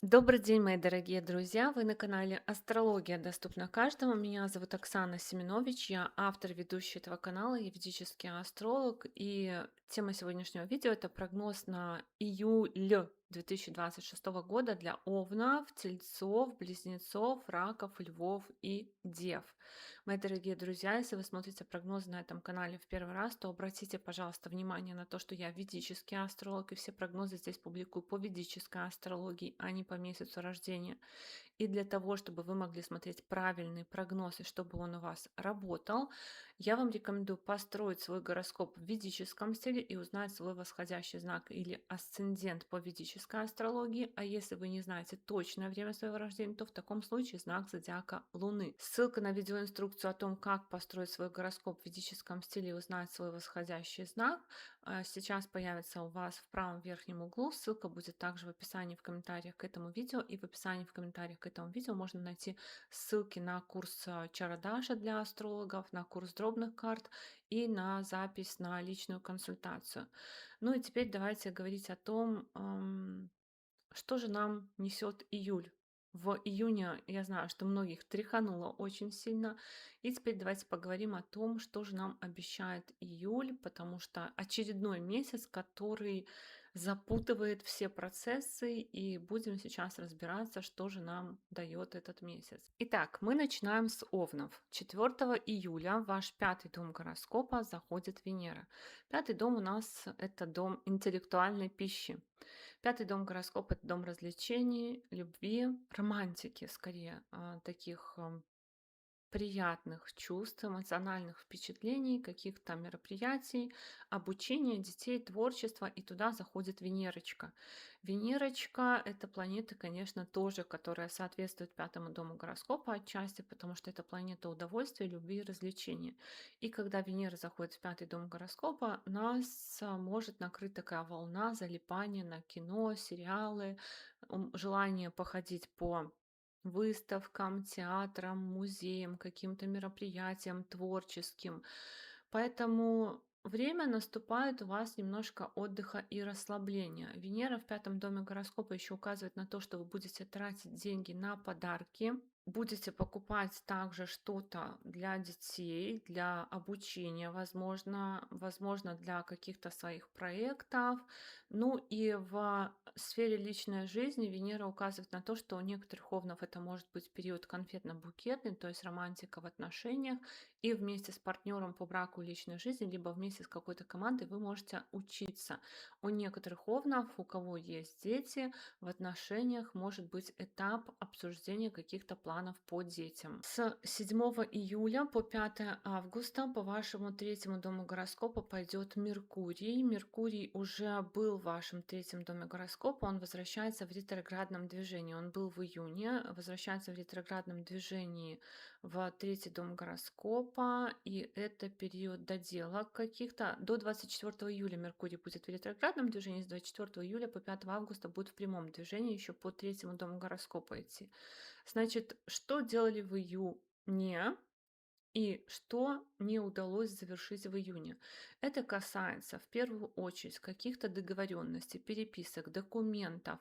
Добрый день, мои дорогие друзья! Вы на канале Астрология доступна каждому. Меня зовут Оксана Семенович, я автор, ведущий этого канала, я ведический астролог. И тема сегодняшнего видео — это прогноз на июль 2026 года для Овнов, Тельцов, Близнецов, Раков, Львов и Дев. Мои дорогие друзья, если вы смотрите прогнозы на этом канале в первый раз, то обратите, пожалуйста, внимание на то, что я ведический астролог, и все прогнозы здесь публикую по ведической астрологии, а не по месяцу рождения. И для того, чтобы вы могли смотреть правильный прогноз и чтобы он у вас работал, я вам рекомендую построить свой гороскоп в ведическом стиле и узнать свой восходящий знак или асцендент по ведической астрологии. А если вы не знаете точное время своего рождения, то в таком случае знак зодиака Луны. Ссылка на видеоинструкцию о том, как построить свой гороскоп в ведическом стиле и узнать свой восходящий знак, сейчас появится у вас в правом верхнем углу. Ссылка будет также в описании в комментариях к этому видео. И в описании в комментариях к этому видео можно найти ссылки на курс Чарадаша для астрологов, на курс дробных карт и на запись на личную консультацию. Ну и теперь давайте говорить о том, что же нам несет июль. В июне я знаю, что многих тряхануло очень сильно. И теперь давайте поговорим о том, что же нам обещает июль, потому что очередной месяц, который запутывает все процессы, и будем сейчас разбираться, что же нам дает этот месяц. Итак, мы начинаем с Овнов. 4 июля в ваш пятый дом гороскопа заходит Венера. Пятый дом у нас — это дом интеллектуальной пищи. Пятый дом гороскопа — это дом развлечений, любви, романтики, скорее, таких приятных чувств, эмоциональных впечатлений, каких-то мероприятий, обучения детей, творчества, и туда заходит Венерочка. Венерочка — это планета, конечно, тоже, которая соответствует пятому дому гороскопа отчасти, потому что это планета удовольствия, любви и развлечения. И когда Венера заходит в пятый дом гороскопа, нас может накрыть такая волна залипания на кино, сериалы, желание походить по выставкам, театрам, музеям, каким-то мероприятиям творческим. Поэтому время наступает у вас немножко отдыха и расслабления. Венера в пятом доме гороскопа еще указывает на то, что вы будете тратить деньги на подарки, будете покупать также что-то для детей, для обучения, возможно, для каких-то своих проектов. Ну и в сфере личной жизни Венера указывает на то, что у некоторых овнов это может быть период конфетно-букетный, то есть романтика в отношениях, и вместе с партнером по браку и личной жизни, либо вместе с какой-то командой вы можете учиться. У некоторых овнов, у кого есть дети, в отношениях может быть этап обсуждения каких-то планов по детям. С 7 июля по 5 августа по вашему третьему дому гороскопа пойдет Меркурий. Меркурий уже был в вашем третьем доме гороскопа, он возвращается в ретроградном движении. Он был в июне, возвращается в ретроградном движении в третий дом гороскопа, и это период доделок каких-то. До 24 июля Меркурий будет в ретроградном движении, с 24 июля по 5 августа будет в прямом движении, еще по третьему дому гороскопа идти. Значит, что делали в июне и что не удалось завершить в июне? Это касается в первую очередь каких-то договоренностей, переписок, документов,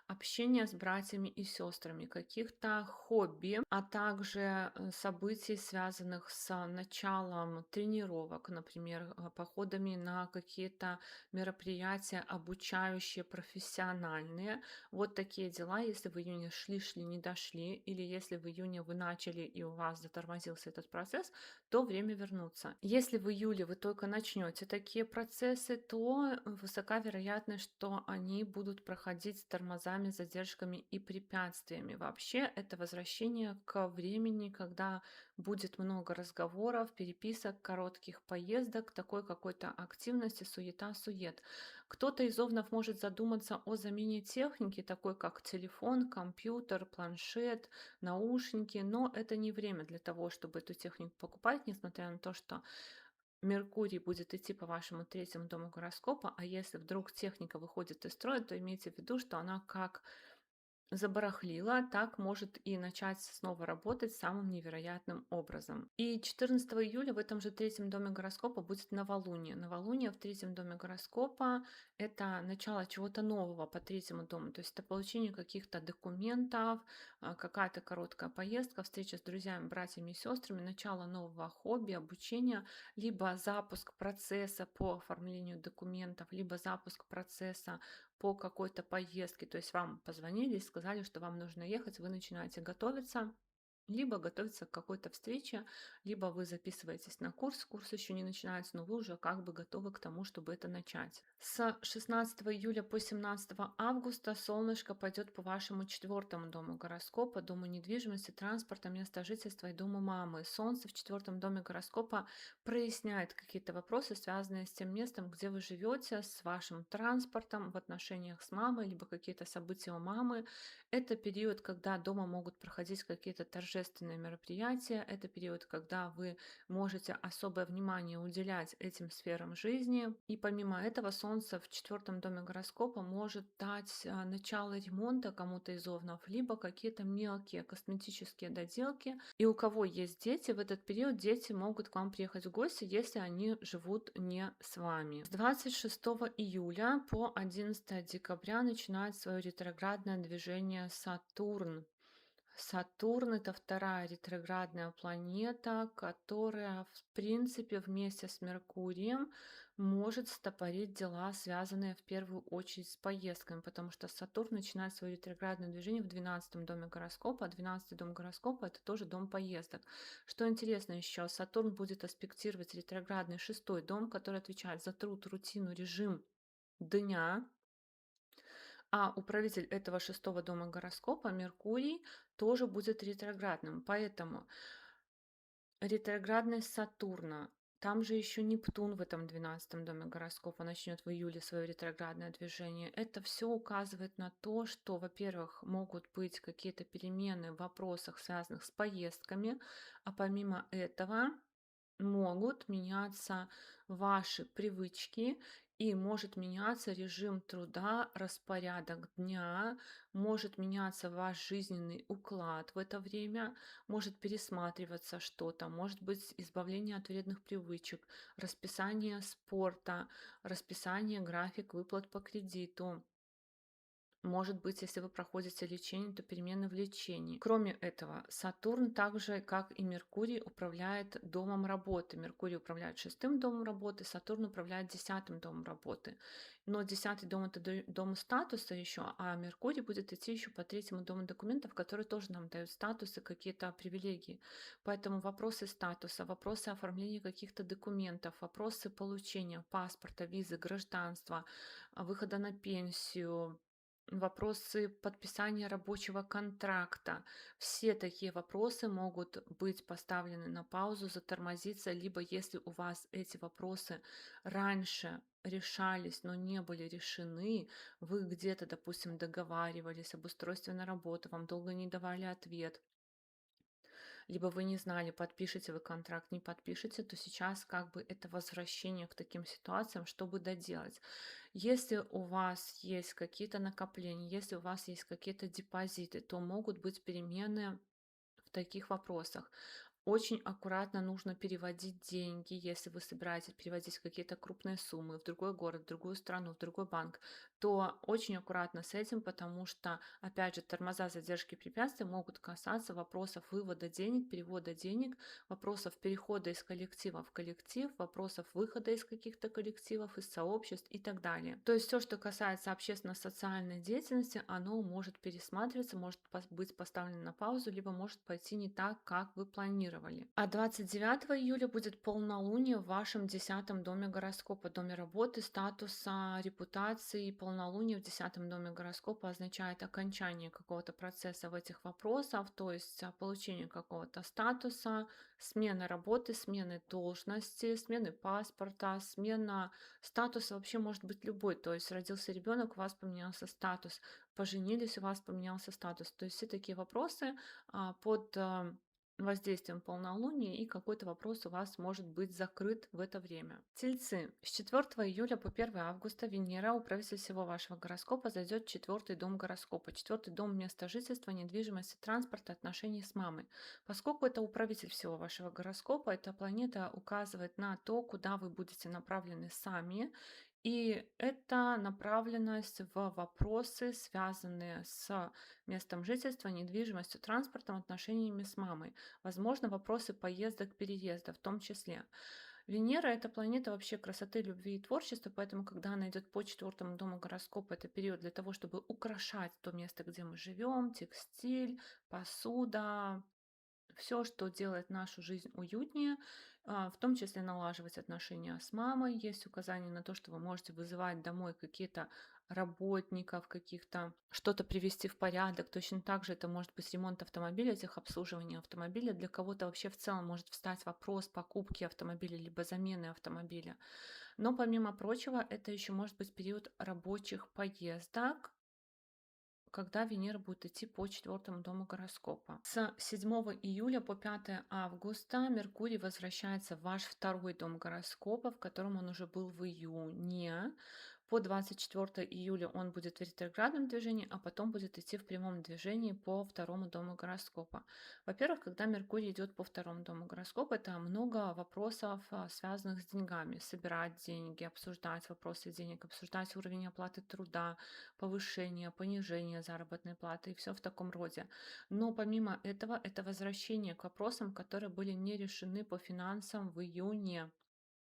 общения с братьями и сестрами, каких-то хобби, а также событий, связанных с началом тренировок, например, походами на какие-то мероприятия обучающие, профессиональные. Вот такие дела, если в июне шли, не дошли, или если в июне вы начали и у вас затормозился этот процесс, то время вернуться. Если в июле вы только начнете такие процессы, то высока вероятность, что они будут проходить с тормозами, задержками и препятствиями. Вообще, это возвращение к времени, когда будет много разговоров, переписок, коротких поездок, такой какой-то активности, суета-сует. Кто-то из овнов может задуматься о замене техники, такой как телефон, компьютер, планшет, наушники, но это не время для того, чтобы эту технику покупать, несмотря на то, что Меркурий будет идти по вашему третьему дому гороскопа, а если вдруг техника выходит из строя, то имейте в виду, что она как забарахлила, так может и начать снова работать самым невероятным образом. И 14 июля в этом же третьем доме гороскопа будет новолуние. Новолуние в третьем доме гороскопа — это начало чего-то нового по третьему дому, то есть это получение каких-то документов, какая-то короткая поездка, встреча с друзьями, братьями и сестрами, начало нового хобби, обучения, либо запуск процесса по оформлению документов, либо запуск процесса по какой-то поездке. То есть вам позвонили и сказали, что вам нужно ехать, вы начинаете готовиться, либо готовиться к какой-то встрече, либо вы записываетесь на курс еще не начинается, но вы уже как бы готовы к тому, чтобы это начать. С 16 июля по 17 августа солнышко пойдет по вашему четвертому дому гороскопа, дому недвижимости, транспорта, места жительства и дому мамы. Солнце в четвертом доме гороскопа проясняет какие-то вопросы, связанные с тем местом, где вы живете, с вашим транспортом в отношениях с мамой, либо какие-то события у мамы. Это период, когда дома могут проходить какие-то торжественные мероприятия. Это период, когда вы можете особое внимание уделять этим сферам жизни. И помимо этого, Солнце в четвертом доме гороскопа может дать начало ремонта кому-то из овнов, либо какие-то мелкие косметические доделки. И у кого есть дети, в этот период дети могут к вам приехать в гости, если они живут не с вами. С 26 июля по 11 декабря начинает свое ретроградное движение Сатурн. Сатурн — это вторая ретроградная планета, которая, в принципе, вместе с Меркурием может стопорить дела, связанные в первую очередь с поездками, потому что Сатурн начинает свое ретроградное движение в 12 доме гороскопа, а 12 дом гороскопа — это тоже дом поездок. Что интересно еще, Сатурн будет аспектировать ретроградный шестой дом, который отвечает за труд, рутину, режим дня, а управитель этого шестого дома гороскопа, Меркурий, тоже будет ретроградным. Поэтому ретроградность Сатурна, там же еще Нептун в этом 12 доме гороскопа начнет в июле свое ретроградное движение. Это все указывает на то, что, во-первых, могут быть какие-то перемены в вопросах, связанных с поездками, а помимо этого могут меняться ваши привычки и может меняться режим труда, распорядок дня, может меняться ваш жизненный уклад в это время, может пересматриваться что-то, может быть избавление от вредных привычек, расписание спорта, расписание график выплат по кредиту. Может быть, если вы проходите лечение, то перемены в лечении. Кроме этого, Сатурн, так же как и Меркурий, управляет домом работы. Меркурий управляет шестым домом работы, Сатурн управляет десятым домом работы. Но десятый дом — это дом статуса еще, а Меркурий будет идти еще по третьему дому документов, которые тоже нам дают статусы, какие-то привилегии. Поэтому вопросы статуса, вопросы оформления каких-то документов, вопросы получения паспорта, визы, гражданства, выхода на пенсию, вопросы подписания рабочего контракта. Все такие вопросы могут быть поставлены на паузу, затормозиться, либо если у вас эти вопросы раньше решались, но не были решены, вы где-то, допустим, договаривались об устройстве на работу, вам долго не давали ответ, либо вы не знали, подпишете вы контракт, не подпишете, то сейчас как бы это возвращение к таким ситуациям, чтобы доделать. Если у вас есть какие-то накопления, если у вас есть какие-то депозиты, то могут быть перемены в таких вопросах. Очень аккуратно нужно переводить деньги, если вы собираетесь переводить какие-то крупные суммы в другой город, в другую страну, в другой банк, то очень аккуратно с этим, потому что, опять же, тормоза, задержки, препятствия могут касаться вопросов вывода денег, перевода денег, вопросов перехода из коллектива в коллектив, вопросов выхода из каких-то коллективов, из сообществ и так далее. То есть все, что касается общественно-социальной деятельности, оно может пересматриваться, может быть поставлено на паузу, либо может пойти не так, как вы планировали. А 29 июля будет полнолуние в вашем десятом доме гороскопа, доме работы, статуса, репутации. Полнолуние в десятом доме гороскопа означает окончание какого-то процесса в этих вопросах, то есть получение какого-то статуса, смена работы, смены должности, смены паспорта, смена статуса вообще может быть любой. То есть родился ребенок, у вас поменялся статус, поженились, у вас поменялся статус. То есть все такие вопросы под воздействием полнолуния, и какой-то вопрос у вас может быть закрыт в это время. Тельцы. С 4 июля по 1 августа Венера, управитель всего вашего гороскопа, зайдет в четвертый дом гороскопа. Четвертый дом — место жительства, недвижимости, транспорта, отношений с мамой. Поскольку это управитель всего вашего гороскопа, эта планета указывает на то, куда вы будете направлены сами, и это направленность в вопросы, связанные с местом жительства, недвижимостью, транспортом, отношениями с мамой. Возможно, вопросы поездок, переезда в том числе. Венера — это планета вообще красоты, любви и творчества, поэтому, когда она идет по 4 дому гороскопа, это период для того, чтобы украшать то место, где мы живем, текстиль, посуда, все, что делает нашу жизнь уютнее, в том числе налаживать отношения с мамой. Есть указания на то, что вы можете вызывать домой какие-то работников, каких-то что-то привести в порядок. Точно так же это может быть ремонт автомобиля, техобслуживание автомобиля. Для кого-то вообще в целом может встать вопрос покупки автомобиля либо замены автомобиля. Но помимо прочего, это еще может быть период рабочих поездок, когда Венера будет идти по 4 дому гороскопа. С 7 июля по 5 августа Меркурий возвращается в ваш второй дом гороскопа, в котором он уже был в июне. По 24 июля он будет в ретроградном движении, а потом будет идти в прямом движении по 2 дому гороскопа. Во-первых, когда Меркурий идет по 2 дому гороскопа, это много вопросов, связанных с деньгами. Собирать деньги, обсуждать вопросы денег, обсуждать уровень оплаты труда, повышение, понижение заработной платы и все в таком роде. Но помимо этого, это возвращение к вопросам, которые были не решены по финансам в июне.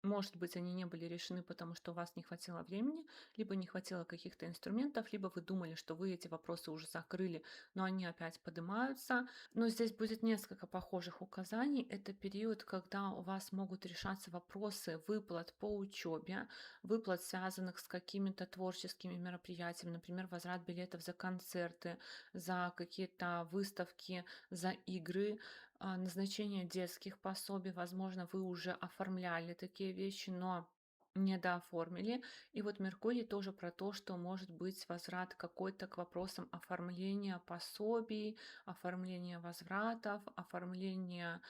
Может быть, они не были решены, потому что у вас не хватило времени, либо не хватило каких-то инструментов, либо вы думали, что вы эти вопросы уже закрыли, но они опять поднимаются. Но здесь будет несколько похожих указаний. Это период, когда у вас могут решаться вопросы выплат по учебе, выплат, связанных с какими-то творческими мероприятиями, например, возврат билетов за концерты, за какие-то выставки, за игры, назначение детских пособий. Возможно, вы уже оформляли такие вещи, но не дооформили. И вот Меркурий тоже про то, что может быть возврат какой-то к вопросам оформления пособий, оформления возвратов, оформления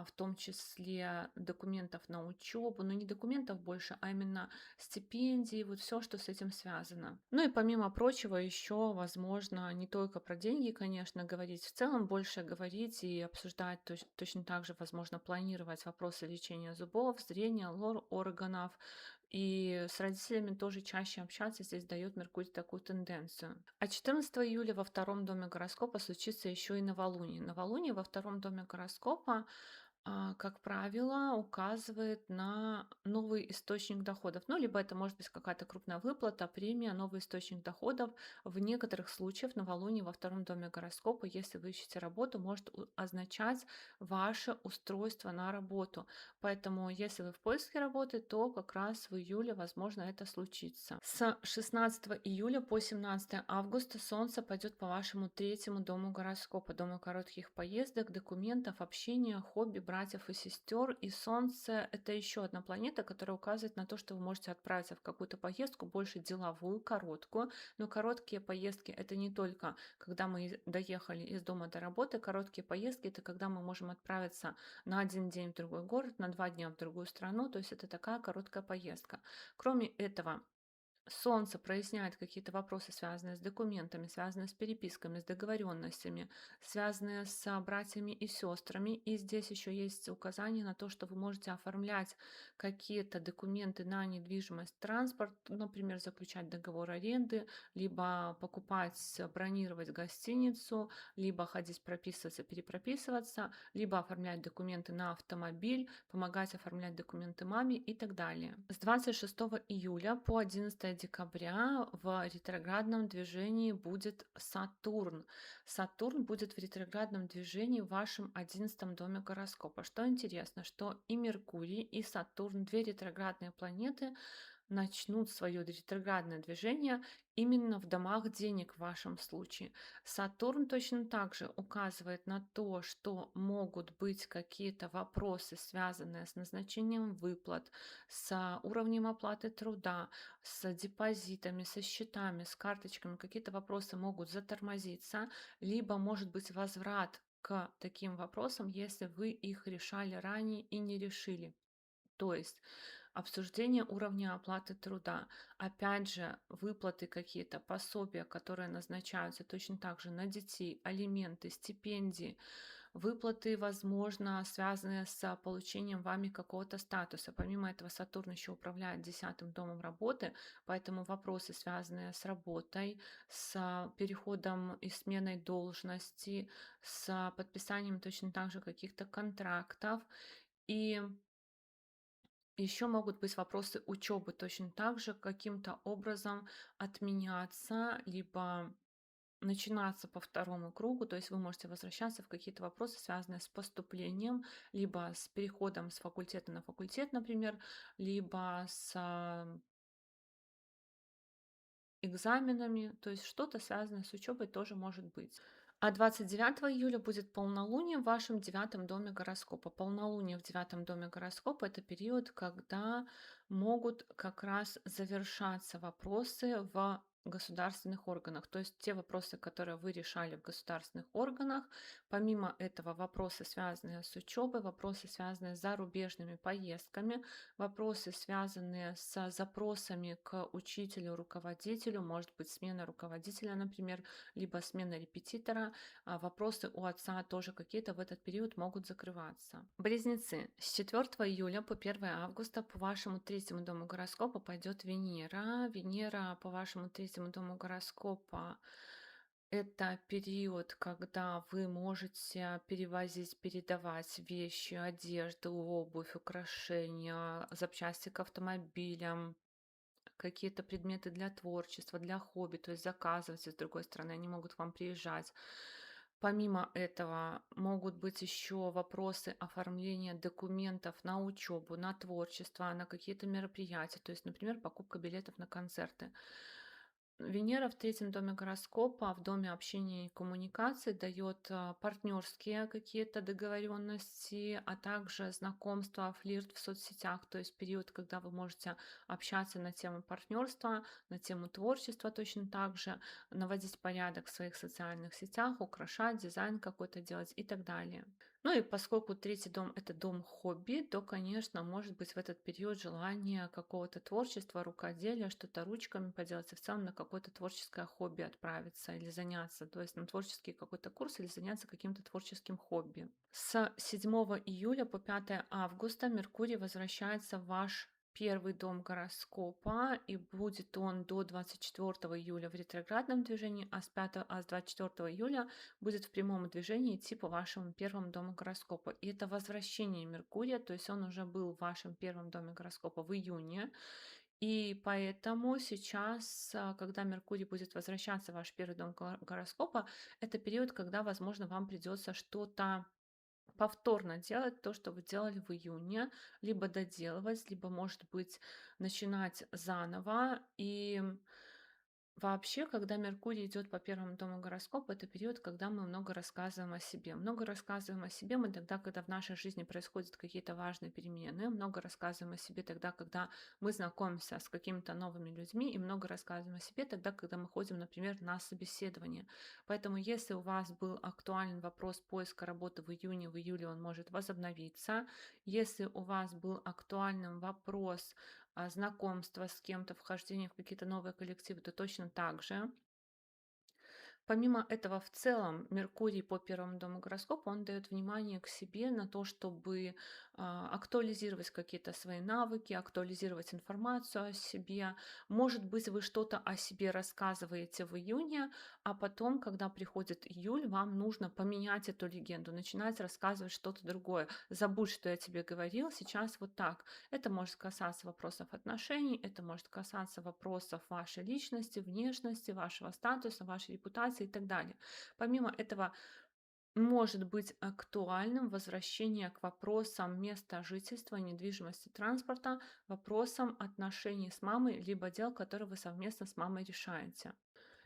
в том числе документов на учебу, но не документов больше, а именно стипендий, вот все, что с этим связано. Ну и помимо прочего, еще, возможно, не только про деньги, конечно, говорить, в целом больше говорить и обсуждать точно так же, возможно, планировать вопросы лечения зубов, зрения, лор органов. И с родителями тоже чаще общаться, здесь дает Меркурий такую тенденцию. А 14 июля во 2 доме гороскопа случится еще и новолуние. Новолуние во 2 доме гороскопа, как правило, указывает на новый источник доходов. Ну, либо это может быть какая-то крупная выплата, премия, новый источник доходов. В некоторых случаях новолуние во 2 доме гороскопа, если вы ищете работу, может означать ваше устройство на работу. Поэтому, если вы в поиске работы, то как раз в июле, возможно, это случится. С 16 июля по 17 августа Солнце пойдет по вашему 3 дому гороскопа, дому коротких поездок, документов, общения, хобби, братьев и сестер. И Солнце — это еще одна планета, которая указывает на то, что вы можете отправиться в какую-то поездку, больше деловую, короткую. Но короткие поездки — это не только когда мы доехали из дома до работы. Короткие поездки — это когда мы можем отправиться на 1 день в другой город, на 2 дня в другую страну. То есть это такая короткая поездка. Кроме этого, Солнце проясняет какие-то вопросы, связанные с документами, связанные с переписками, с договоренностями, связанные с братьями и сестрами. И здесь еще есть указание на то, что вы можете оформлять какие-то документы на недвижимость, транспорт, например, заключать договор аренды, либо покупать, бронировать гостиницу, либо ходить прописываться, перепрописываться, либо оформлять документы на автомобиль, помогать оформлять документы маме и так далее. С 26 июля по 11 декабря в ретроградном движении будет Сатурн. Сатурн будет в ретроградном движении в вашем 11 доме гороскопа. Что интересно, что и Меркурий, и Сатурн, две ретроградные планеты, начнут свое ретроградное движение именно в домах денег в вашем случае. Сатурн точно так же указывает на то, что могут быть какие-то вопросы, связанные с назначением выплат, с уровнем оплаты труда, с депозитами, со счетами, с карточками. Какие-то вопросы могут затормозиться, либо может быть возврат к таким вопросам, если вы их решали ранее и не решили. То есть обсуждение уровня оплаты труда, опять же, выплаты какие-то, пособия, которые назначаются точно так же на детей, алименты, стипендии, выплаты, возможно, связанные с получением вами какого-то статуса. Помимо этого, Сатурн еще управляет 10-м домом работы, поэтому вопросы, связанные с работой, с переходом и сменой должности, с подписанием точно так же каких-то контрактов. И еще могут быть вопросы учебы точно так же каким-то образом отменяться, либо начинаться по второму кругу, то есть вы можете возвращаться в какие-то вопросы, связанные с поступлением, либо с переходом с факультета на факультет, например, либо с экзаменами, то есть что-то связанное с учебой тоже может быть. А 29 июля будет полнолуние в вашем 9-м доме гороскопа. Полнолуние в 9-м доме гороскопа — это период, когда могут как раз завершаться вопросы в государственных органах. То есть те вопросы, которые вы решали в государственных органах, помимо этого вопросы, связанные с учебой, вопросы, связанные с зарубежными поездками, вопросы, связанные с запросами к учителю, руководителю, может быть, смена руководителя, например, либо смена репетитора, вопросы у отца тоже какие-то в этот период могут закрываться. Близнецы. С 4 июля по 1 августа по вашему 3-му дому гороскопа пойдет Венера. Венера по вашему 3-му дому гороскопа — это период, когда вы можете перевозить, передавать вещи, одежду, обувь, украшения, запчасти к автомобилям, какие-то предметы для творчества, для хобби, то есть заказывать, и с другой стороны, они могут к вам приезжать. Помимо этого, могут быть еще вопросы оформления документов на учебу, на творчество, на какие-то мероприятия, то есть, например, покупка билетов на концерты. Венера в 3-м доме гороскопа, в доме общения и коммуникации, дает партнерские какие-то договоренности, а также знакомства, флирт в соцсетях, то есть период, когда вы можете общаться на тему партнерства, на тему творчества точно так же, наводить порядок в своих социальных сетях, украшать, дизайн какой-то делать и так далее. Ну и поскольку 3-й дом — это дом хобби, то, конечно, может быть в этот период желание какого-то творчества, рукоделия, что-то ручками поделать, и в целом на какое-то творческое хобби отправиться или заняться, то есть на творческий какой-то курс или заняться каким-то творческим хобби. С 7 июля по 5 августа Меркурий возвращается в ваш 1-й дом гороскопа, и будет он до 24 июля в ретроградном движении, а с 24 июля будет в прямом движении идти по вашему 1-му дому гороскопа. И это возвращение Меркурия, то есть он уже был в вашем 1-м доме гороскопа в июне. И поэтому сейчас, когда Меркурий будет возвращаться в ваш 1-й дом гороскопа, это период, когда, возможно, вам придется что-то повторно делать, то, что вы делали в июне, либо доделывать, либо, может быть, начинать заново. И вообще, когда Меркурий идет по 1-му дому гороскопа, это период, когда мы много рассказываем о себе. Много рассказываем о себе мы тогда, когда в нашей жизни происходят какие-то важные перемены. Много рассказываем о себе тогда, когда мы знакомимся с какими-то новыми людьми. И много рассказываем о себе тогда, когда мы ходим, например, на собеседование. Поэтому, если у вас был актуален вопрос поиска работы в июне, в июле он может возобновиться. Если у вас был актуальным вопрос знакомства с кем-то, вхождение в какие-то новые коллективы, то точно так же. Помимо этого, в целом, Меркурий по 1-му дому гороскопа, он дает внимание к себе на то, чтобы актуализировать какие-то свои навыки, актуализировать информацию о себе. Может быть, вы что-то о себе рассказываете в июне, а потом, когда приходит июль, вам нужно поменять эту легенду, начинать рассказывать что-то другое. Забудь, что я тебе говорил, сейчас вот так. Это может касаться вопросов отношений, это может касаться вопросов вашей личности, внешности, вашего статуса, вашей репутации и так далее. Помимо этого, может быть актуальным возвращение к вопросам места жительства, недвижимости, транспорта, вопросам отношений с мамой, либо дел, которые вы совместно с мамой решаете.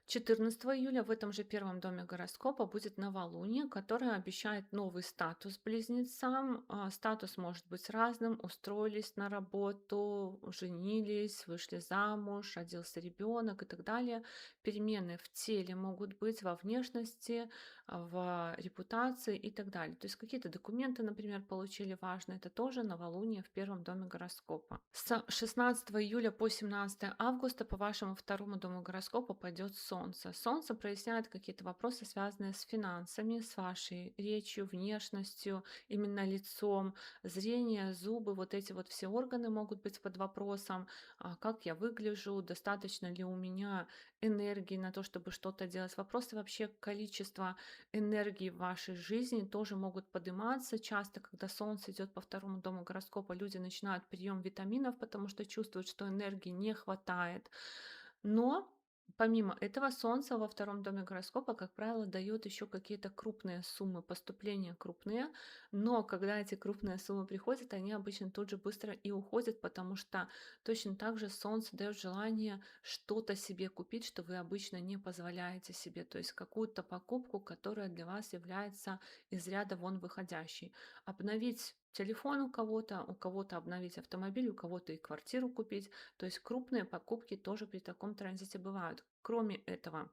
14 июля в этом же первом доме гороскопа будет новолуние, которое обещает новый статус близнецам. Статус может быть разным. Устроились на работу, женились, вышли замуж, родился ребенок и так далее. Перемены в теле могут быть, во внешности, в репутации и так далее. То есть какие-то документы, например, получили важные. Это тоже новолуние в первом доме гороскопа. С 16 июля по 17 августа по вашему второму дому гороскопа пойдет Солнце. Солнце проясняет какие-то вопросы, связанные с финансами, с вашей речью, внешностью, именно лицом, зрение, зубы, вот эти вот все органы могут быть под вопросом, как я выгляжу, достаточно ли у меня энергии на то, чтобы что-то делать. Вопросы вообще количества энергии в вашей жизни тоже могут подниматься. Часто, когда Солнце идет по второму дому гороскопа, люди начинают прием витаминов, потому что чувствуют, что энергии не хватает. Но помимо этого Солнце во втором доме гороскопа, как правило, дает еще какие-то крупные суммы, поступления крупные, но когда эти крупные суммы приходят, они обычно тут же быстро и уходят, потому что точно так же Солнце дает желание что-то себе купить, что вы обычно не позволяете себе, то есть какую-то покупку, которая для вас является из ряда вон выходящей. Обновить телефон у кого-то обновить автомобиль, у кого-то и квартиру купить. То есть крупные покупки тоже при таком транзите бывают. Кроме этого,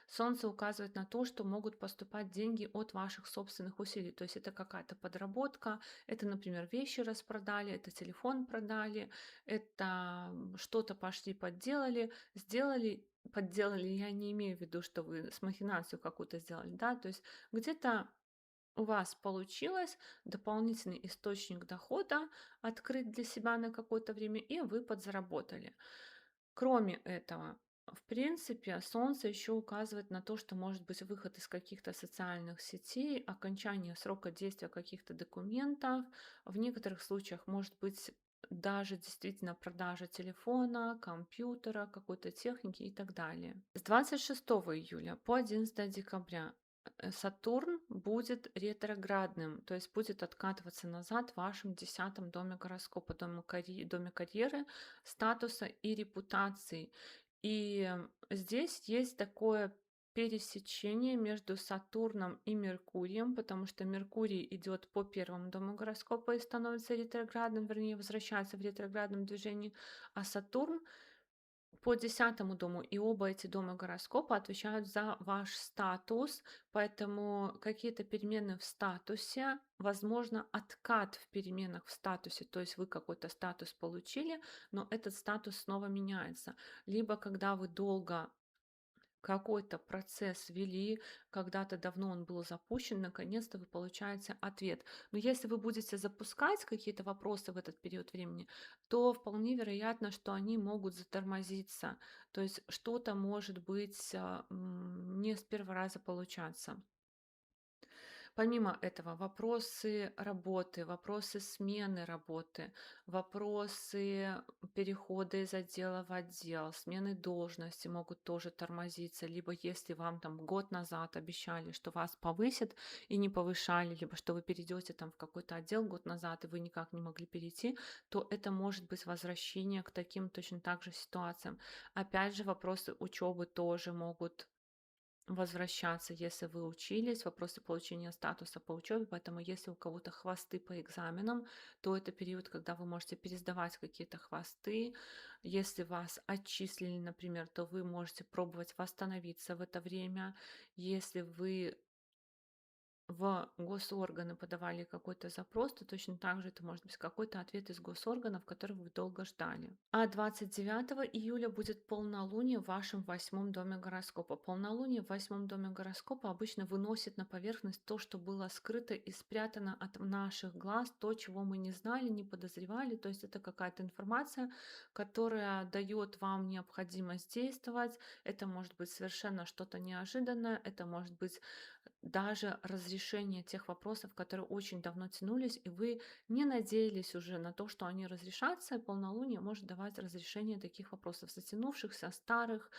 Солнце указывает на то, что могут поступать деньги от ваших собственных усилий. То есть это какая-то подработка, это, например, вещи распродали, это телефон продали, это что-то пошли подделали, сделали, подделали, я не имею в виду, что вы с махинацию какую-то сделали, да, то есть где-то у вас получилось дополнительный источник дохода открыть для себя на какое-то время, и вы подзаработали. Кроме этого, в принципе, Солнце еще указывает на то, что может быть выход из каких-то социальных сетей, окончание срока действия каких-то документов. В некоторых случаях может быть даже действительно продажа телефона, компьютера, какой-то техники и так далее. С 26 июля по 11 декабря Сатурн будет ретроградным, то есть будет откатываться назад в вашем 10 доме гороскопа, доме карьеры, статуса и репутации. И здесь есть такое пересечение между Сатурном и Меркурием, потому что Меркурий идет по первому дому гороскопа и становится ретроградным, вернее, возвращается в ретроградном движении, а Сатурн по 10 дому, и оба эти дома гороскопа отвечают за ваш статус, поэтому какие-то перемены в статусе, возможно, откат в переменах в статусе, то есть вы какой-то статус получили, но этот статус снова меняется. Либо когда вы долго какой-то процесс вели, когда-то давно он был запущен, наконец-то вы получаете ответ. Но если вы будете запускать какие-то вопросы в этот период времени, то вполне вероятно, что они могут затормозиться. То есть что-то может быть не с первого раза получаться. Помимо этого, вопросы работы, вопросы смены работы, вопросы перехода из отдела в отдел, смены должности могут тоже тормозиться. Либо если вам там год назад обещали, что вас повысят и не повышали, либо что вы перейдете там в какой-то отдел год назад и вы никак не могли перейти, то это может быть возвращение к таким точно так же ситуациям. Опять же, вопросы учебы тоже могут возвращаться, если вы учились, вопросы получения статуса по учебе, поэтому если у кого-то хвосты по экзаменам, то это период, когда вы можете пересдавать какие-то хвосты. Если вас отчислили, например, то вы можете пробовать восстановиться в это время. Если вы в госорганы подавали какой-то запрос, то точно так же это может быть какой-то ответ из госорганов, который вы долго ждали. А 29 июля будет полнолуние в вашем 8 доме гороскопа. Полнолуние в 8 доме гороскопа обычно выносит на поверхность то, что было скрыто и спрятано от наших глаз, то, чего мы не знали, не подозревали. То есть это какая-то информация, которая дает вам необходимость действовать. Это может быть совершенно что-то неожиданное, это может быть даже разрешение тех вопросов, которые очень давно тянулись, и вы не надеялись уже на то, что они разрешатся, и полнолуние может давать разрешение таких вопросов, затянувшихся, старых,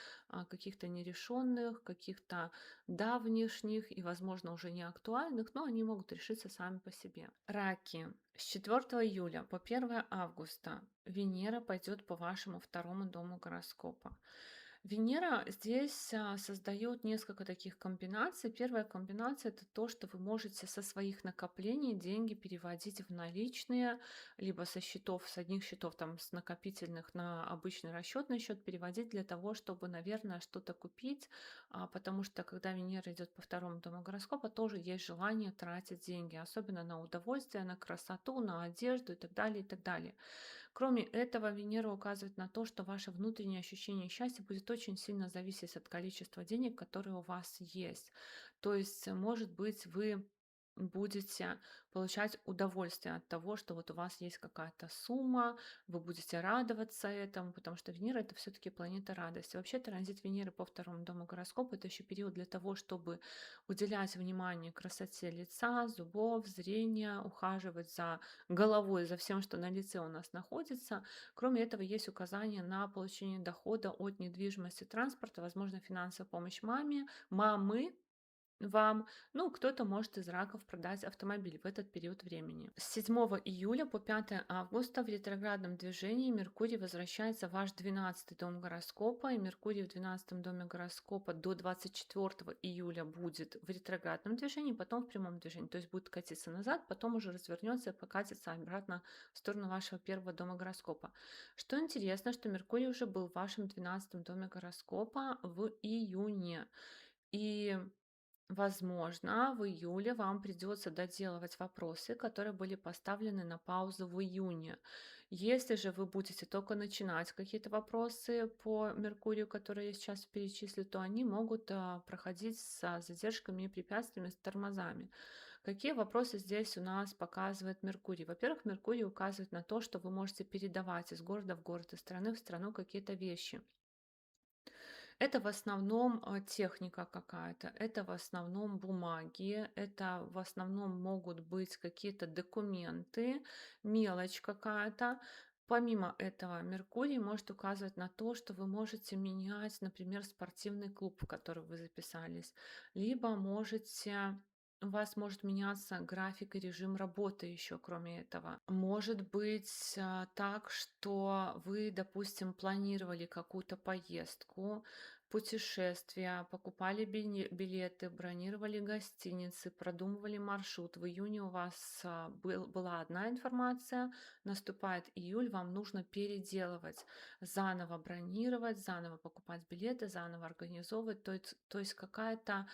каких-то нерешенных, каких-то давнишних и, возможно, уже не актуальных, но они могут решиться сами по себе. Раки. С 4 июля по 1 августа Венера пойдет по вашему 2 дому гороскопа. Венера здесь создает несколько таких комбинаций. Первая комбинация — это то, что вы можете со своих накоплений деньги переводить в наличные, либо со счетов, с одних счетов, там, с накопительных на обычный расчетный счет переводить для того, чтобы, наверное, что-то купить, потому что когда Венера идет по второму дому гороскопа, тоже есть желание тратить деньги, особенно на удовольствие, на красоту, на одежду и так далее, и так далее. Кроме этого, Венера указывает на то, что ваше внутреннее ощущение счастья будет очень сильно зависеть от количества денег, которые у вас есть. То есть, может быть, вы будете получать удовольствие от того, что вот у вас есть какая-то сумма, вы будете радоваться этому, потому что Венера — это все-таки планета радости. Вообще транзит Венеры по второму дому гороскопа — это еще период для того, чтобы уделять внимание красоте лица, зубов, зрения, ухаживать за головой, за всем, что на лице у нас находится. Кроме этого, есть указания на получение дохода от недвижимости, транспорта, возможно, финансовая помощь мамы, вам, ну, кто-то может из раков продать автомобиль в этот период времени. С 7 июля по 5 августа в ретроградном движении Меркурий возвращается в ваш 12 дом гороскопа, и Меркурий в 12 доме гороскопа до 24 июля будет в ретроградном движении, потом в прямом движении, то есть будет катиться назад, потом уже развернется и покатится обратно в сторону вашего первого дома гороскопа. Что интересно, что Меркурий уже был в вашем 12 доме гороскопа в июне. И возможно, в июле вам придется доделывать вопросы, которые были поставлены на паузу в июне. Если же вы будете только начинать какие-то вопросы по Меркурию, которые я сейчас перечислю, то они могут проходить с задержками и препятствиями, с тормозами. Какие вопросы здесь у нас показывает Меркурий? Во-первых, Меркурий указывает на то, что вы можете передавать из города в город, из страны в страну какие-то вещи. Это в основном техника какая-то, это в основном бумаги, это в основном могут быть какие-то документы, мелочь какая-то. Помимо этого, Меркурий может указывать на то, что вы можете менять, например, спортивный клуб, в который вы записались, либо у вас может меняться график и режим работы еще, кроме этого. Может быть так, что вы, допустим, планировали какую-то поездку, путешествия, покупали билеты, бронировали гостиницы, продумывали маршрут. В июне у вас была одна информация, наступает июль, вам нужно переделывать, заново бронировать, заново покупать билеты, заново организовывать. То есть какая-то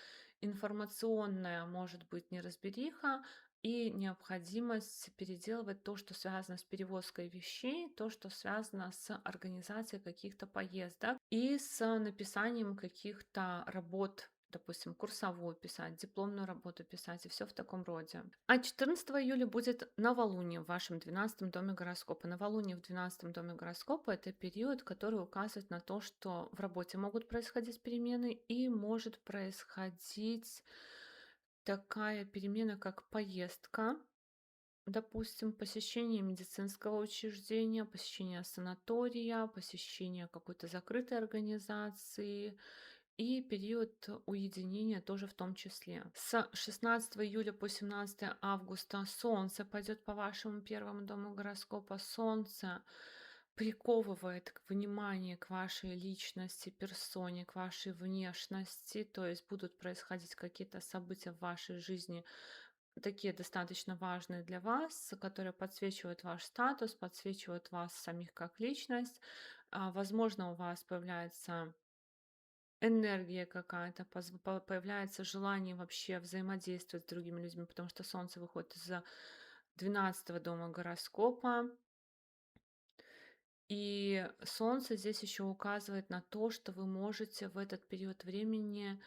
информационная, может быть, неразбериха, и необходимость переделывать то, что связано с перевозкой вещей, то, что связано с организацией каких-то поездок и с написанием каких-то работ, допустим, курсовую писать, дипломную работу писать и все в таком роде. А 14 июля будет новолуние в вашем 12 доме гороскопа. Новолуние в 12 доме гороскопа — это период, который указывает на то, что в работе могут происходить перемены и может происходить такая перемена, как поездка, допустим, посещение медицинского учреждения, посещение санатория, посещение какой-то закрытой организации и период уединения тоже в том числе. С 16 июля по 17 августа Солнце пойдет по вашему первому дому гороскопа. Солнце приковывает внимание к вашей личности, персоне, к вашей внешности, то есть будут происходить какие-то события в вашей жизни, такие достаточно важные для вас, которые подсвечивают ваш статус, подсвечивают вас самих как личность. Возможно, у вас появляется энергия какая-то, появляется желание вообще взаимодействовать с другими людьми, потому что Солнце выходит из 12 дома гороскопа. И Солнце здесь еще указывает на то, что вы можете в этот период времени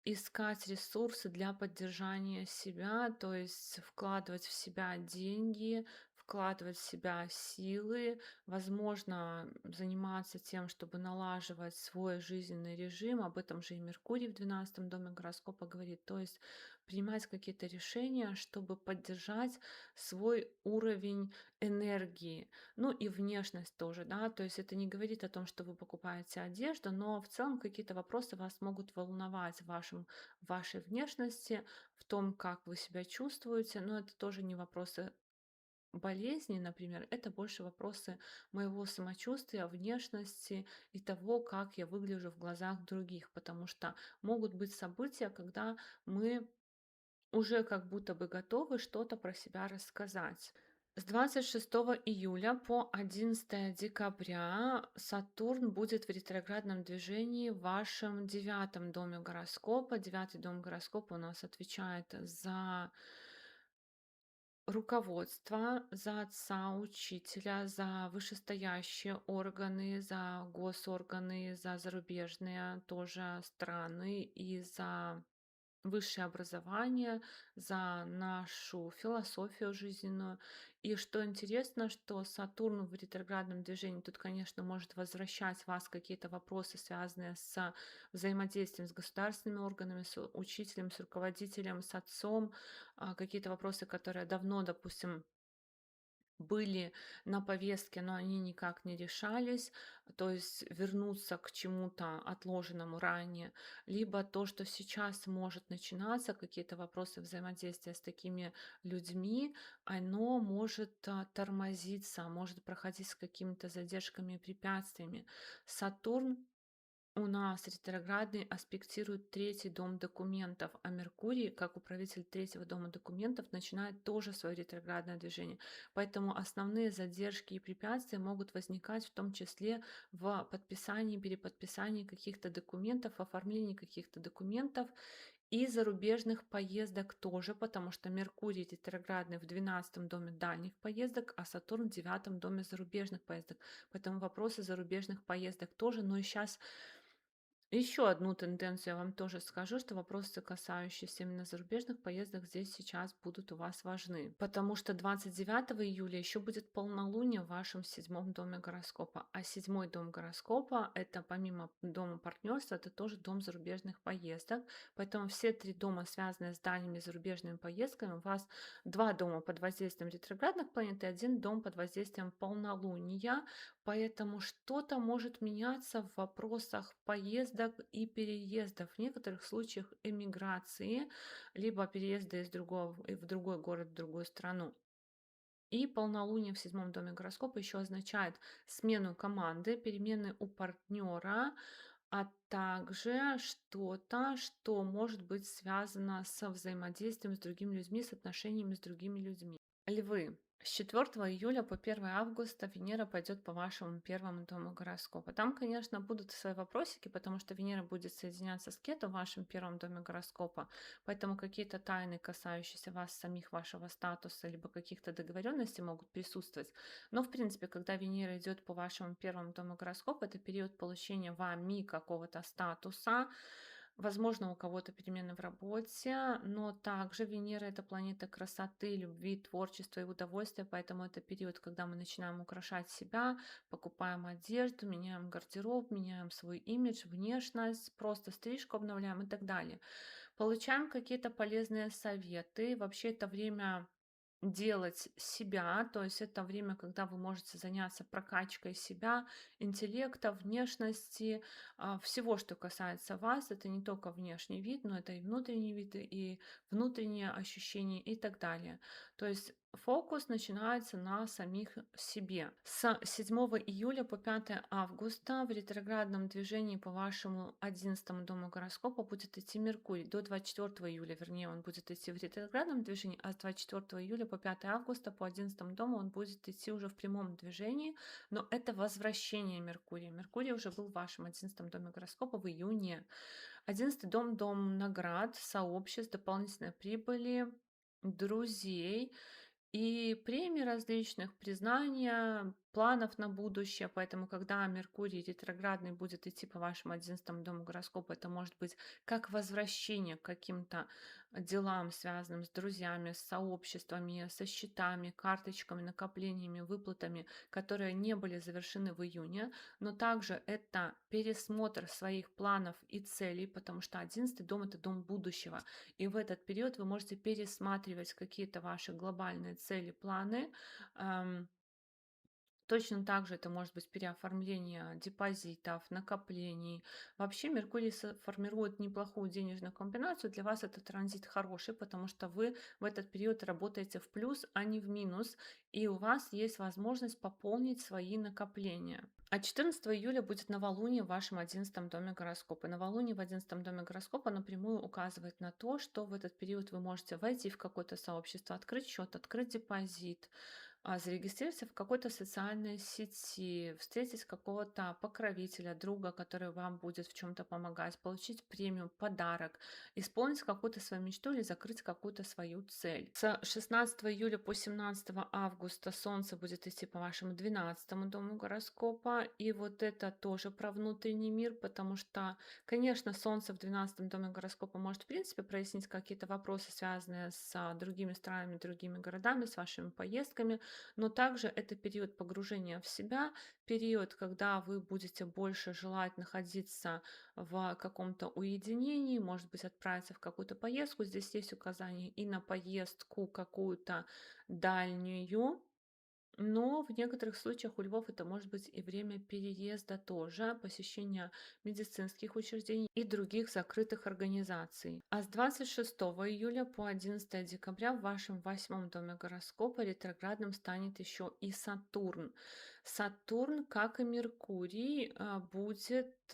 искать ресурсы для поддержания себя, то есть вкладывать в себя деньги, вкладывать в себя силы, возможно, заниматься тем, чтобы налаживать свой жизненный режим. Об этом же и Меркурий в 12 доме гороскопа говорит. То есть принимать какие-то решения, чтобы поддержать свой уровень энергии. Ну и внешность тоже, да, то есть это не говорит о том, что вы покупаете одежду, но в целом какие-то вопросы вас могут волновать в вашей внешности, в том, как вы себя чувствуете, но это тоже не вопросы болезней, например, это больше вопросы моего самочувствия, внешности и того, как я выгляжу в глазах других, потому что могут быть события, когда мы уже как будто бы готовы что-то про себя рассказать. С 26 июля по 11 декабря Сатурн будет в ретроградном движении в вашем девятом доме гороскопа. Девятый дом гороскопа у нас отвечает за руководство, за отца, учителя, за вышестоящие органы, за госорганы, за зарубежные тоже страны и за высшее образование, за нашу философию жизненную. И что интересно, что Сатурн в ретроградном движении тут, конечно, может возвращать вас какие-то вопросы, связанные с взаимодействием с государственными органами, с учителем, с руководителем, с отцом, какие-то вопросы, которые давно, допустим, были на повестке, но они никак не решались, то есть вернуться к чему-то отложенному ранее, либо то, что сейчас может начинаться, какие-то вопросы взаимодействия с такими людьми, оно может тормозиться, может проходить с какими-то задержками и препятствиями. Сатурн у нас ретроградный аспектирует третий дом документов, а Меркурий, как управитель третьего дома документов, начинает тоже свое ретроградное движение. Поэтому основные задержки и препятствия могут возникать в том числе в подписании, переподписании каких-то документов, оформлении каких-то документов и зарубежных поездок тоже, потому что Меркурий ретроградный в 12 доме дальних поездок, а Сатурн в 9 доме зарубежных поездок. Поэтому вопросы зарубежных поездок тоже. Но и сейчас еще одну тенденцию я вам тоже скажу, что вопросы, касающиеся именно зарубежных поездок, здесь сейчас будут у вас важны. Потому что 29 июля еще будет полнолуние в вашем седьмом доме гороскопа. А седьмой дом гороскопа, это помимо дома партнерства, это тоже дом зарубежных поездок. Поэтому все три дома, связанные с дальними зарубежными поездками, у вас два дома под воздействием ретроградных планет и один дом под воздействием полнолуния. Поэтому что-то может меняться в вопросах поездок и переездов, в некоторых случаях эмиграции, либо переезда в другой город, в другую страну. И полнолуние в седьмом доме гороскопа еще означает смену команды, перемены у партнера, а также что-то, что может быть связано со взаимодействием с другими людьми, с отношениями с другими людьми. Львы. С 4 июля по 1 августа Венера пойдет по вашему первому дому гороскопа. Там, конечно, будут свои вопросики, потому что Венера будет соединяться с Кету в вашем первом доме гороскопа. Поэтому какие-то тайны, касающиеся вас самих, вашего статуса, либо каких-то договоренностей могут присутствовать. Но, в принципе, когда Венера идет по вашему первому дому гороскопа, это период получения вами какого-то статуса, возможно, у кого-то перемены в работе, но также Венера — это планета красоты, любви, творчества и удовольствия, поэтому это период, когда мы начинаем украшать себя, покупаем одежду, меняем гардероб, меняем свой имидж, внешность, просто стрижку обновляем и так далее. Получаем какие-то полезные советы. Вообще это время делать себя, то есть это время, когда вы можете заняться прокачкой себя, интеллекта, внешности, всего, что касается вас. Это не только внешний вид, но это и внутренний вид, и внутренние ощущения и так далее. То есть фокус начинается на самих себе. С 7 июля по 5 августа в ретроградном движении по вашему 11 дому гороскопа будет идти Меркурий. До 24 июля, вернее, он будет идти в ретроградном движении, а с 24 июля по 5 августа по 11 дому он будет идти уже в прямом движении, но это возвращение Меркурия. Меркурий уже был в вашем 11 доме гороскопа в июне. 11 дом — дом наград, сообществ, дополнительной прибыли, друзей и премий различных, признания, планов на будущее. Поэтому, когда Меркурий ретроградный будет идти по вашему 11 дому гороскопа, это может быть как возвращение к каким-то делам, связанным с друзьями, с сообществами, со счетами, карточками, накоплениями, выплатами, которые не были завершены в июне. Но также это пересмотр своих планов и целей, потому что 11 дом — это дом будущего. И в этот период вы можете пересматривать какие-то ваши глобальные цели, планы, ам, Точно так же это может быть переоформление депозитов, накоплений. Вообще Меркурий формирует неплохую денежную комбинацию. Для вас это транзит хороший, потому что вы в этот период работаете в плюс, а не в минус, и у вас есть возможность пополнить свои накопления. А 14 июля будет новолуние в вашем 11 доме гороскопа. Новолуние в 11 доме гороскопа напрямую указывает на то, что в этот период вы можете войти в какое-то сообщество, открыть счет, открыть депозит, зарегистрироваться в какой-то социальной сети, встретить какого-то покровителя, друга, который вам будет в чем-то помогать, получить премию, подарок, исполнить какую-то свою мечту или закрыть какую-то свою цель. С 16 июля по 17 августа Солнце будет идти по вашему 12 дому гороскопа, и вот это тоже про внутренний мир, потому что, конечно, Солнце в 12 доме гороскопа может, в принципе, прояснить какие-то вопросы, связанные с другими странами, другими городами, с вашими поездками, но также это период погружения в себя, период, когда вы будете больше желать находиться в каком-то уединении, может быть, отправиться в какую-то поездку. Здесь есть указание и на поездку какую-то дальнюю, но в некоторых случаях у львов это может быть и время переезда тоже, посещения медицинских учреждений и других закрытых организаций. А с 26 июля по 11 декабря в вашем 8 доме гороскопа ретроградным станет еще и Сатурн. Сатурн, как и Меркурий, будет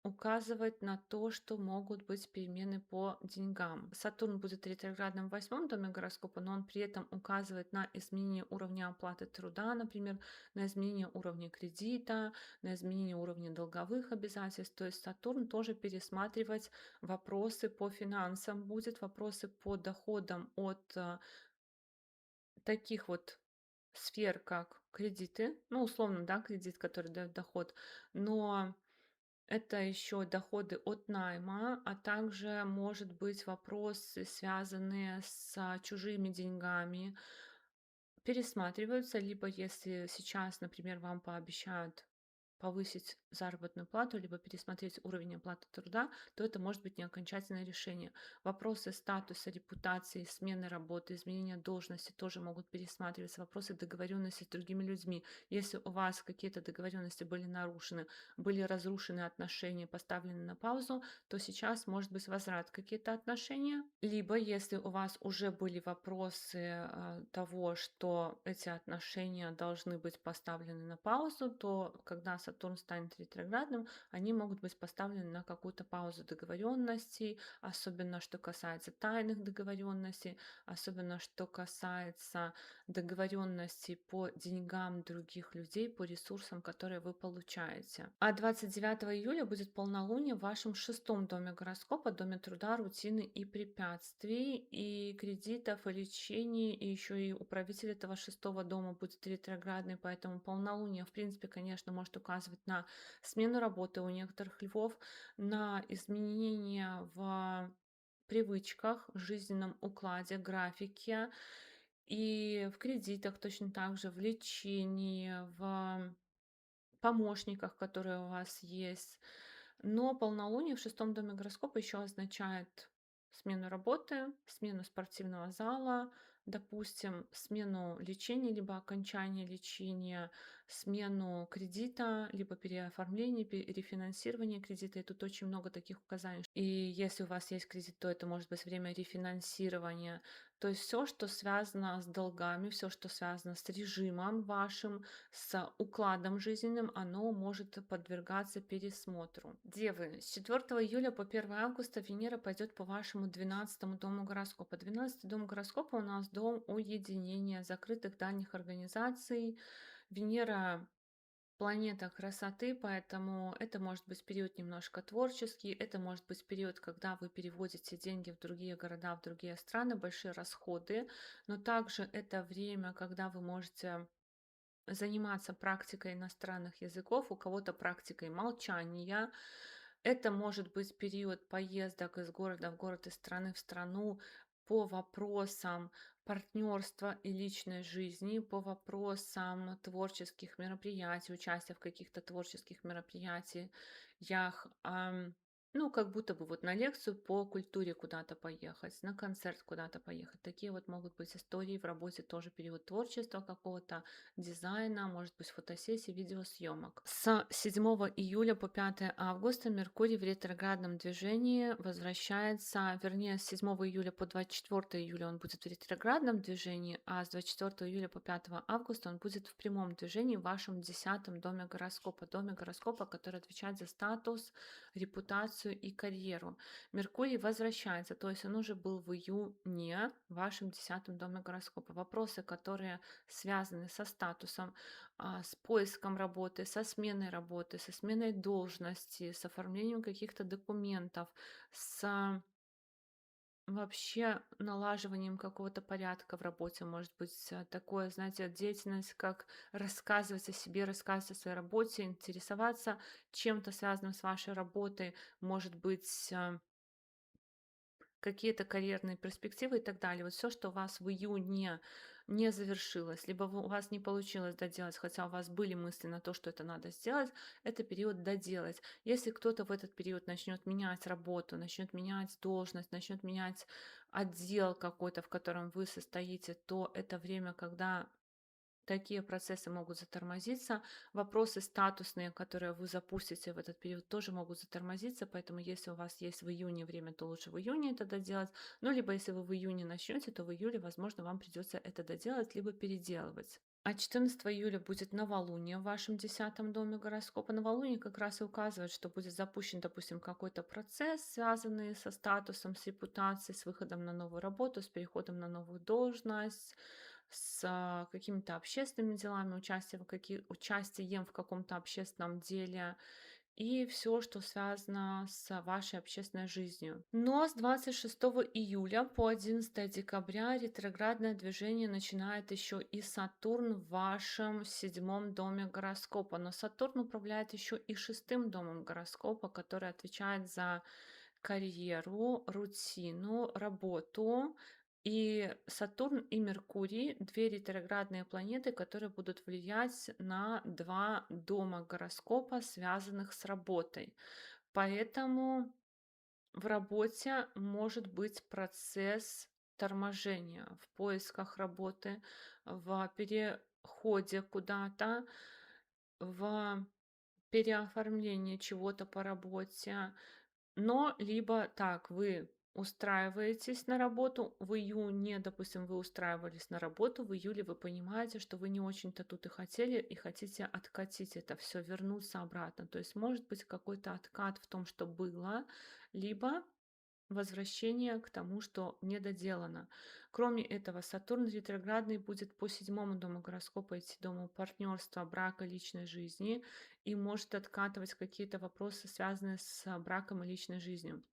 указывать на то, что могут быть перемены по деньгам. Сатурн будет ретроградным в 8 доме гороскопа, но он при этом указывает на изменение уровня оплаты труда, например, на изменение уровня кредита, на изменение уровня долговых обязательств. То есть Сатурн тоже пересматривать вопросы по финансам будет, вопросы по доходам от таких вот сфер, как кредиты, ну, условно, да, кредит, который дает доход, но это еще доходы от найма, а также, может быть, вопросы, связанные с чужими деньгами, пересматриваются, либо если сейчас, например, вам пообещают повысить заработную плату, либо пересмотреть уровень оплаты труда, то это может быть не окончательное решение. Вопросы статуса, репутации, смены работы, изменения должности тоже могут пересматриваться. Вопросы договоренности с другими людьми. Если у вас какие-то договоренности были нарушены, были разрушены отношения, поставлены на паузу, то сейчас может быть возврат какие-то отношения. Либо если у вас уже были вопросы того, что эти отношения должны быть поставлены на паузу, то когда Сатурн станет ретроградным, они могут быть поставлены на какую-то паузу договоренностей, особенно что касается тайных договоренностей, особенно что касается договоренностей по деньгам других людей, по ресурсам, которые вы получаете. А 29 июля будет полнолуние в вашем 6 доме гороскопа, доме труда, рутины и препятствий, и кредитов, и лечений, и еще и управитель этого 6 дома будет ретроградный, поэтому полнолуние, в принципе, конечно, может указывать на смену работы у некоторых львов, на изменения в привычках, жизненном укладе, графике, и в кредитах точно так же, в лечении, в помощниках, которые у вас есть. Но полнолуние в 6 доме гороскопа еще означает смену работы, смену спортивного зала, допустим, смену лечения, либо окончание лечения, смену кредита, либо переоформление, рефинансирование кредита. И тут очень много таких указаний. И если у вас есть кредит, то это может быть время рефинансирования. То есть все, что связано с долгами, все, что связано с режимом вашим, с укладом жизненным, оно может подвергаться пересмотру. Девы, с 4 июля по 1 августа Венера пойдет по вашему 12 дому гороскопа. 12 дом гороскопа у нас дом уединения, закрытых дальних организаций. Венера планета красоты, поэтому это может быть период немножко творческий, это может быть период, когда вы переводите деньги в другие города, в другие страны, большие расходы, но также это время, когда вы можете заниматься практикой иностранных языков, у кого-то практикой молчания. Это может быть период поездок из города в город, из страны в страну по вопросам партнерства и личной жизни, по вопросам творческих мероприятий, участия в каких-то творческих мероприятиях, Ну, как будто бы вот на лекцию по культуре куда-то поехать, на концерт куда-то поехать. Такие вот могут быть истории в работе, тоже период творчества какого-то, дизайна, может быть, фотосессий, видеосъемок. С 7 июля по 5 августа Меркурий в ретроградном движении возвращается, вернее, с 7 июля по 24 июля он будет в ретроградном движении, а с 24 июля по 5 августа он будет в прямом движении в вашем 10-м доме гороскопа, который отвечает за статус, репутацию и карьеру. Меркурий возвращается, то есть он уже был в июне в вашем 10-м доме гороскопа. Вопросы, которые связаны со статусом, с поиском работы, со сменой работы, со сменой должности, с оформлением каких-то документов, с вообще налаживанием какого-то порядка в работе, может быть, такое, знаете, деятельность, как рассказывать о себе, рассказывать о своей работе, интересоваться чем-то связанным с вашей работой, может быть, какие-то карьерные перспективы и так далее. Вот все, что у вас в июне не завершилось, либо у вас не получилось доделать, хотя у вас были мысли на то, что это надо сделать, это период доделать. Если кто-то в этот период начнет менять работу, начнет менять должность, начнет менять отдел какой-то, в котором вы состоите, то это время, когда такие процессы могут затормозиться. Вопросы статусные, которые вы запустите в этот период, тоже могут затормозиться. Поэтому, если у вас есть в июне время, то лучше в июне это доделать. Ну, либо если вы в июне начнете, то в июле, возможно, вам придется это доделать, либо переделывать. А 14 июля будет новолуние в вашем 10-м доме гороскопа. Новолуние как раз и указывает, что будет запущен, допустим, какой-то процесс, связанный со статусом, с репутацией, с выходом на новую работу, с переходом на новую должность, с какими-то общественными делами, участием в каком-то общественном деле и все, что связано с вашей общественной жизнью. Но с 26 июля по 11 декабря ретроградное движение начинает еще и Сатурн в вашем 7-м доме гороскопа. Но Сатурн управляет еще и 6-м домом гороскопа, который отвечает за карьеру, рутину, работу. И Сатурн и Меркурий — две ретроградные планеты, которые будут влиять на два дома гороскопа, связанных с работой. Поэтому в работе может быть процесс торможения в поисках работы, в переходе куда-то, в переоформлении чего-то по работе. Но либо так, вы устраиваетесь на работу в июне, допустим, вы устраивались на работу, в июле вы понимаете, что вы не очень-то тут и хотели, и хотите откатить это все, вернуться обратно. То есть может быть какой-то откат в том, что было, либо возвращение к тому, что недоделано. Кроме этого, Сатурн ретроградный будет по 7-му дому гороскопа идти, дому партнерства, брака, личной жизни, и может откатывать какие-то вопросы, связанные с браком и личной жизнью.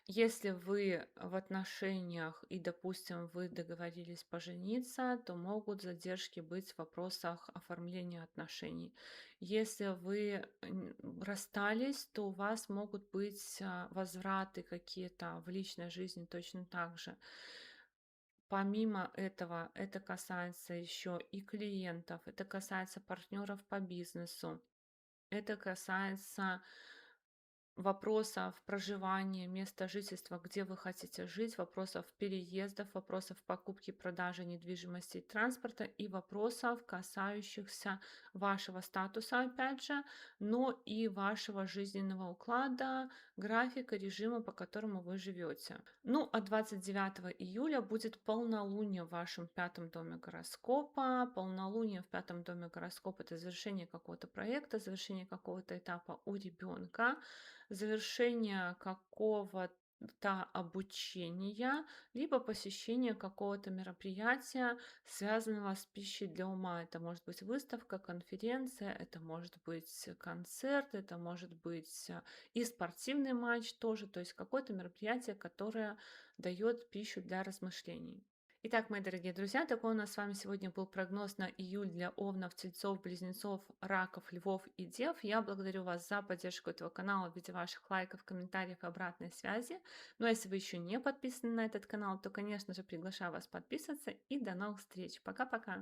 Если вы в отношениях и, допустим, вы договорились пожениться, то могут задержки быть в вопросах оформления отношений. Если вы расстались, то у вас могут быть возвраты какие-то в личной жизни точно так же. Помимо этого, это касается еще и клиентов, это касается партнеров по бизнесу, это касается вопросов проживания, места жительства, где вы хотите жить, вопросов переездов, вопросов покупки, продажи недвижимости и транспорта и вопросов, касающихся вашего статуса, опять же, но и вашего жизненного уклада, графика, режима, по которому вы живете. Ну, а 29 июля будет полнолуние в вашем 5-м доме гороскопа. Полнолуние в 5-м доме гороскопа — это завершение какого-то проекта, завершение какого-то этапа у ребенка, завершение какого-то обучения, либо посещение какого-то мероприятия, связанного с пищей для ума. Это может быть выставка, конференция, это может быть концерт, это может быть и спортивный матч тоже, то есть какое-то мероприятие, которое дает пищу для размышлений. Итак, мои дорогие друзья, такой у нас с вами сегодня был прогноз на июль для овнов, тельцов, близнецов, раков, львов и дев. Я благодарю вас за поддержку этого канала в виде ваших лайков, комментариев и обратной связи. Ну а если вы еще не подписаны на этот канал, то, конечно же, приглашаю вас подписываться и до новых встреч. Пока-пока!